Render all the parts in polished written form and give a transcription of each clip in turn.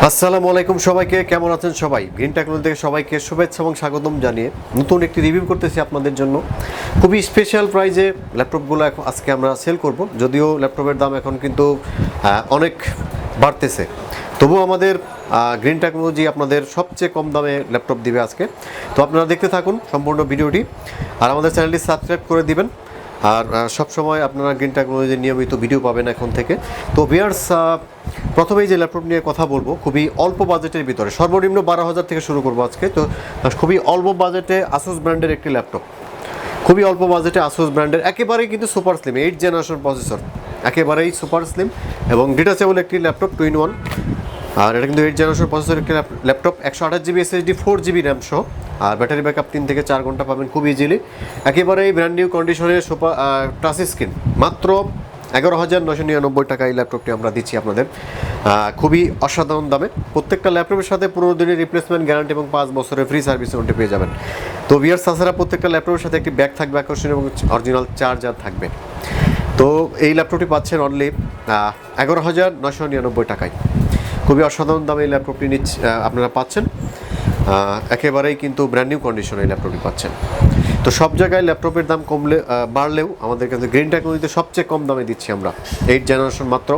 আসসালামু আলাইকুম সবাইকে, কেমন আছেন সবাই? গ্রিন টেকনোলজি থেকে সবাইকে শুভেচ্ছা এবং স্বাগতম জানিয়ে নতুন একটি রিভিউ করতেছি আপনাদের জন্য। খুবই স্পেশাল প্রাইজে ল্যাপটপগুলো এখন আজকে আমরা সেল করব। যদিও ল্যাপটপের দাম এখন কিন্তু অনেক বাড়তেছে, তবুও আমাদের গ্রিন টেকনোলজি আপনাদের সবচেয়ে কম দামে ল্যাপটপ দিবে আজকে। তো আপনারা দেখতে থাকুন সম্পূর্ণ ভিডিওটি, আর আমাদের চ্যানেলটি সাবস্ক্রাইব করে দিবেন। আর সবসময় আপনারা গ্রিন টেকনোলজির নিয়মিত ভিডিও পাবেন এখন থেকে। তো ভিউয়ার্স, প্রথমেই যে ল্যাপটপ নিয়ে কথা বলবো, খুবই অল্প বাজেটের ভিতরে, সর্বনিম্ন 12,000 থেকে শুরু করবো আজকে। তো খুবই অল্প বাজেটে আসুস ব্র্যান্ডের একটি ল্যাপটপ, খুবই অল্প বাজেটে আসুস ব্র্যান্ডের, একেবারেই কিন্তু super slim 8th generation processor, একেবারেই সুপার স্লিম এবং ডিটাচেবল একটি ল্যাপটপ 2-in-1। আর এটা কিন্তু 8th জেনারেশন প্রসেসর একটি laptop, 128GB SSD 4GB RAM সহ, আর ব্যাটারি ব্যাকআপ 3 থেকে 4 ঘন্টা পাবেন খুব ইজিলি। একেবারেই ব্র্যান্ড নিউ কন্ডিশনের সুপার টাচ স্ক্রিন, মাত্র 11,999 টাকা এই ল্যাপটপটি আমরা দিচ্ছি আপনাদের খুবই অসাধারণ দামে। প্রত্যেকটা ল্যাপটপের সাথে 15 দিনের রিপ্লেসমেন্ট গ্যারান্টি এবং 5 বছরের ফ্রি সার্ভিস ওয়ারেন্টি পেয়ে যাবেন। তো ভিউয়ার্স, তাছাড়া প্রত্যেকটা ল্যাপটপের সাথে একটি ব্যাগ থাকবে আকর্ষণীয় এবং অরিজিনাল চার্জার থাকবে। তো এই ল্যাপটপটি পাচ্ছেন অনলি 11,999 টাকায়। খুবই অসাধারণ দামে এই ল্যাপটপটি আপনারা পাচ্ছেন, একেবারেই কিন্তু ব্র্যান্ড নিউ কন্ডিশনে এই ল্যাপটপটি পাচ্ছেন। তো সব জায়গায় ল্যাপটপের দাম বাড়লেও আমাদের কাছে গ্রিন টেকনোলজিতে সবচেয়ে কম দামে দিচ্ছি আমরা 8th জেনারেশন মাত্র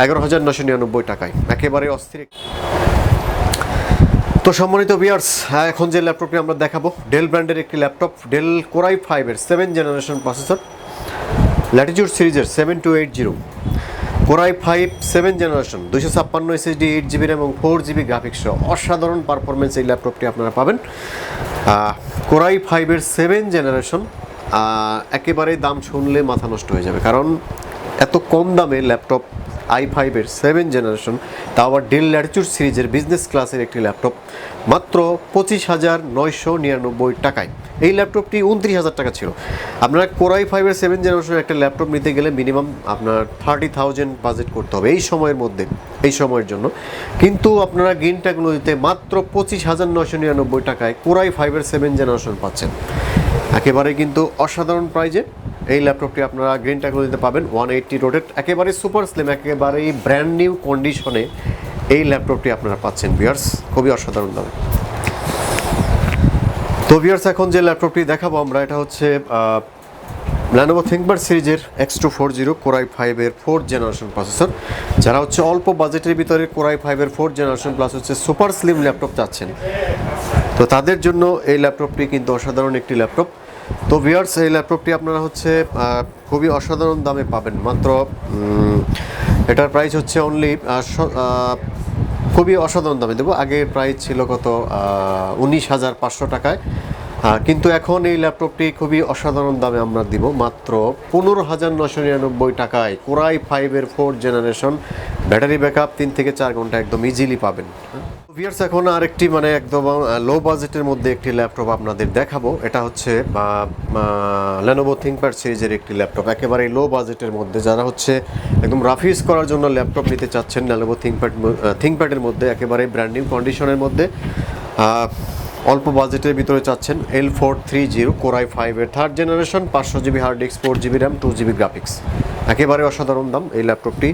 11,999 টাকায়, একেবারে অস্থির। তো সম্মানিত ভিউয়ার্স, এখন যে ল্যাপটপটি আমরা দেখাবো, ডেল ব্র্যান্ডের একটি ল্যাপটপ, ডেল কোরাই 5-এর 7th জেনারেশন প্রসেসর, ল্যাটিটিউড সিরিজের 7280, core i 5 7th generation, 256 SSD 8GB RAM এবং 4GB গ্রাফিক্স সহ অসাধারণ পারফরমেন্স এই ল্যাপটপটি আপনারা পাবেন। কোরাই 5-এর 7th জেনারেশন, একেবারেই দাম শুনলে মাথা নষ্ট হয়ে যাবে, কারণ এত কম দামে ল্যাপটপ i5-এর 7th জেনারেশন, তা আবার ডেল ল্যাটিটিউড সিরিজের বিজনেস ক্লাসের একটি ল্যাপটপ, মাত্র 25,999 টাকায়। এই ল্যাপটপটি 29,000 টাকা ছিল। আপনারা কোরাই 5-এর 7th জেনারেশনের একটা ল্যাপটপ নিতে গেলে মিনিমাম আপনার 30,000 বাজেট করতে হবে এই সময়ের মধ্যে, এই সময়ের জন্য। কিন্তু আপনারা গ্রিন টেকনোলজিতে মাত্র 25,999 টাকায় কোরাই 5-এর 7th জেনারেশন পাচ্ছেন, একেবারে কিন্তু অসাধারণ প্রাইজে। এই ল্যাপটপটি আপনারা গ্রিন টেকনোলজিতে পাবেন 180 রোটেট, একেবারে সুপার স্লিম, একেবারেই ব্র্যান্ড নিউ কন্ডিশনে এই ল্যাপটপটি আপনারা পাচ্ছেন ভিউয়ার্স, খুবই অসাধারণ দামে। তো ভিউয়ার্স, এখন যে ল্যাপটপটি দেখাবো আমরা, এটা হচ্ছে Lenovo ThinkPad সিরিজের X240 কোরাই 5-এর 4th জেনারেশন প্রসেসর। যারা হচ্ছে অল্প বাজেটের ভিতরে কোরাই 5-এর 4th জেনারেশন প্লাস হচ্ছে সুপার স্লিম ল্যাপটপ চাচ্ছেন, তো তাদের জন্য এই ল্যাপটপটি কিন্তু অসাধারণ একটি ল্যাপটপ। তো ভিউয়ার্স, এই ল্যাপটপটি আপনারা হচ্ছে খুবই অসাধারণ দামে পাবেন, মাত্র এটার প্রাইস হচ্ছে অনলি খুবই অসাধারণ দামে দেবো। আগের প্রাইস ছিল কত, 19,500 টাকায়, কিন্তু এখন এই ল্যাপটপটি খুবই অসাধারণ দামে আমরা দিব মাত্র 15,999 টাকায়। কোরাই 5-এর 4th জেনারেশন, ব্যাটারি ব্যাকআপ 3 থেকে 4 ঘন্টা একদম ইজিলি পাবেন। ভিউয়ার্স, এখন আরেকটি মানে একদম লো বাজেটের মধ্যে একটি ল্যাপটপ আপনাদের দেখাবো। এটা হচ্ছে Lenovo ThinkPad সিরিজের একটি ল্যাপটপ, একেবারে লো বাজেটের মধ্যে। যারা হচ্ছে একদম রাফ ইউজ করার জন্য ল্যাপটপ নিতে চাচ্ছেন Lenovo ThinkPadের মধ্যে, একেবারে ব্র্যান্ড নিউ কন্ডিশনের মধ্যে, অল্প বাজেটের ভিতরে চাচ্ছেন L430 কোরাই 5-এর 3rd generation, 500GB hard disk, 4GB RAM, 2GB graphics, একেবারে অসাধারণ দাম এই ল্যাপটপটি।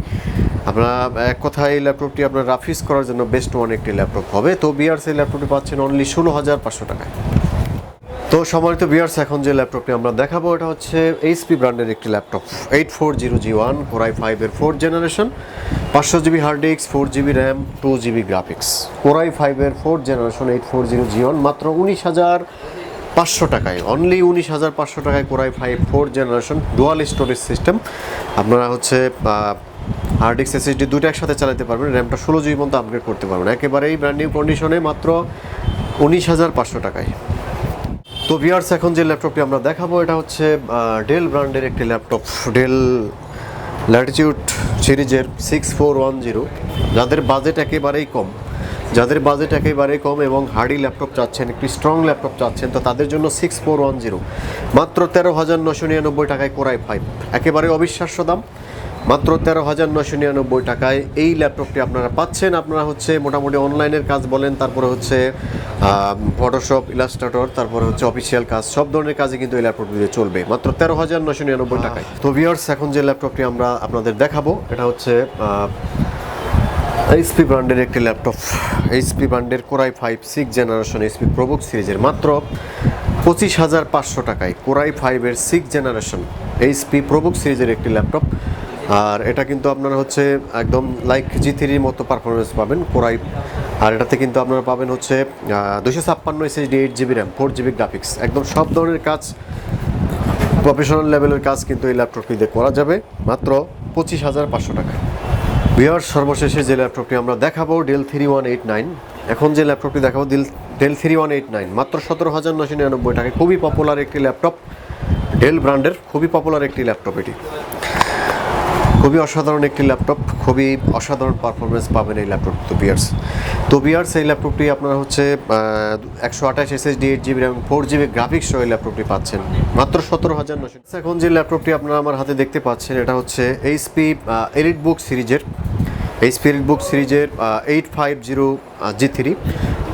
আপনারা এক কথায় এই ল্যাপটপটি আপনার রাফ ইউজ করার জন্য বেস্ট ওয়ান একটি ল্যাপটপ হবে। তো ভিউয়ার্স, এই ল্যাপটপটি পাচ্ছেন অনলি 16,500 টাকায়। তো সম্মানিত ভিউয়ার্স, এখন যে ল্যাপটপটি আমরা দেখাবো, এটা হচ্ছে HP ব্র্যান্ডের একটি ল্যাপটপ, 840G1 কোরাই 5-এর 4th generation, 500GB hard disk, 4GB RAM, 2GB graphics, core i 5-এর 4th জেনারেশন 840G1, মাত্র 19,500 টাকায়, অনলি 19,500 টাকায় core i 5 4th generation dual storage system. আপনারা হচ্ছে হার্ড ডিস্ক SSD দুটো একসাথে চালাতে পারবেন, র্যামটা 16GB পর্যন্ত আপগ্রেড করতে পারবেন, একেবারেই ব্র্যান্ড নিউ কন্ডিশনে মাত্র 19,500 টাকায়। তো ভিউয়ার্স, এখন যে ল্যাপটপটি আমরা দেখাবো, এটা হচ্ছে ডেল ব্র্যান্ডের একটি ল্যাপটপ, ডেল ল্যাটিটিউড সিরিজের 6410। যাদের বাজেট একেবারেই কম এবং হার্ডি ল্যাপটপ চাচ্ছেন, একটি স্ট্রং ল্যাপটপ চাচ্ছেন, তো তাদের জন্য 6410 মাত্র 13,999 টাকায় কোরাই 5, একেবারে অবিশ্বাস্য দাম, মাত্র 13,999 টাকায় এই ল্যাপটপটি আপনারা পাচ্ছেন। আপনারা হচ্ছে মোটামুটি অনলাইনের কাজ বলেন, তারপরে হচ্ছে ফটোশপ, ইলাস্ট্রেটর, তারপরে হচ্ছে অফিসিয়াল কাজ, সব ধরনের কাজে কিন্তু এই ল্যাপটপটি চলবে মাত্র 13,999 টাকায়। তো ভিউয়ার্স, এখন যে ল্যাপটপটি আমরা আপনাদের দেখাবো, এটা হচ্ছে এইচপি ব্র্যান্ডের একটি ল্যাপটপ, এইচপি ব্র্যান্ডের কোরাই 5 6 জেনারেশন এইচপি প্রোবুক সিরিজের মাত্র 25,500 টাকায় কোরাই 5-এর 6 জেনারেশন এইচপি প্রোবুক সিরিজের একটি ল্যাপটপ। আর এটা কিন্তু আপনারা হচ্ছে একদম লাইক G3 মতো পারফরমেন্স পাবেন কোরাই। আর এটাতে কিন্তু আপনারা পাবেন হচ্ছে 256 SSD 8GB RAM 4GB graphics, একদম সব ধরনের কাজ প্রফেশনাল লেভেলের কাজ কিন্তু এই ল্যাপটপটি দিয়ে করা যাবে মাত্র 25,500 টাকা। ভিউয়ার্স, সর্বশেষে যে ল্যাপটপটি আমরা দেখাবো ডেল 3189। এখন যে ল্যাপটপটি দেখাবো ডেল 3189 মাত্র 17,999 টাকায়। খুবই পপুলার একটি ল্যাপটপ, ডেল ব্র্যান্ডের খুবই পপুলার একটি ল্যাপটপ। এটি খুবই অসাধারণ একটি ল্যাপটপ, খুবই অসাধারণ পারফরমেন্স পাবেন এই ল্যাপটপ। তো বিয়ার্স এই ল্যাপটপটি আপনারা হচ্ছে 128 SSD 8GB RAM 4GB graphics সহ এই ল্যাপটপটি পাচ্ছেন মাত্র 17,900। এখন যে ল্যাপটপটি আপনারা আমার হাতে দেখতে পাচ্ছেন এটা হচ্ছে এইচপি এলিটবুক সিরিজের 850 G3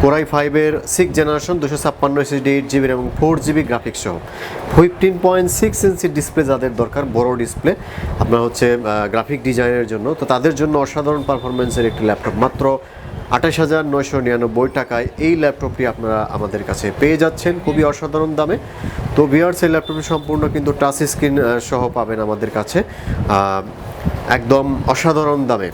core i 5-এর 6 generation 256 SSD 8GB এবং 4GB গ্রাফিক্স সহ 15.6 ইঞ্চি ডিসপ্লে যাদের দরকার, বড় ডিসপ্লে আপনার হচ্ছে গ্রাফিক ডিজাইনের জন্য, তো তাদের জন্য অসাধারণ পারফরমেন্সের একটি ল্যাপটপ মাত্র 28,999 টাকায় এই ল্যাপটপটি আপনারা আমাদের কাছে পেয়ে যাচ্ছেন খুবই অসাধারণ দামে। তো ভিউয়ার্স এই ল্যাপটপটি সম্পূর্ণ কিন্তু টাচ স্ক্রিন সহ পাবেন আমাদের কাছে একদম অসাধারণ দামে।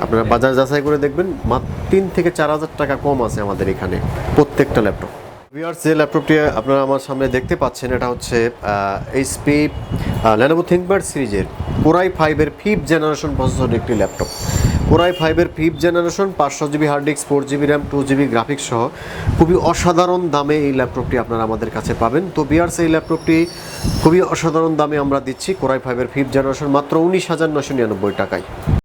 আপনারা বাজার যাচাই করে দেখবেন মাত্র 3 থেকে 4,000 টাকা কম আছে আমাদের এখানে প্রত্যেকটা ল্যাপটপ। ভিউয়ার্স যে ল্যাপটপটি আপনারা আমার সামনে দেখতে পাচ্ছেন এটা হচ্ছে এইচপি লেনোভো থিংকপ্যাড সিরিজের কোরাই 5-এর 5th জেনারেশন প্রসেসর একটি ল্যাপটপ। কোরাই 5-এর 5th generation 500GB hard disk 4GB RAM 2GB graphics সহ খুবই অসাধারণ দামে এই ল্যাপটপটি আপনারা আমাদের কাছে পাবেন। তো ভিউয়ার্স এই ল্যাপটপটি খুবই অসাধারণ দামে আমরা দিচ্ছি কোরাই 5-এর 5th জেনারেশন মাত্র 19,999 টাকায়।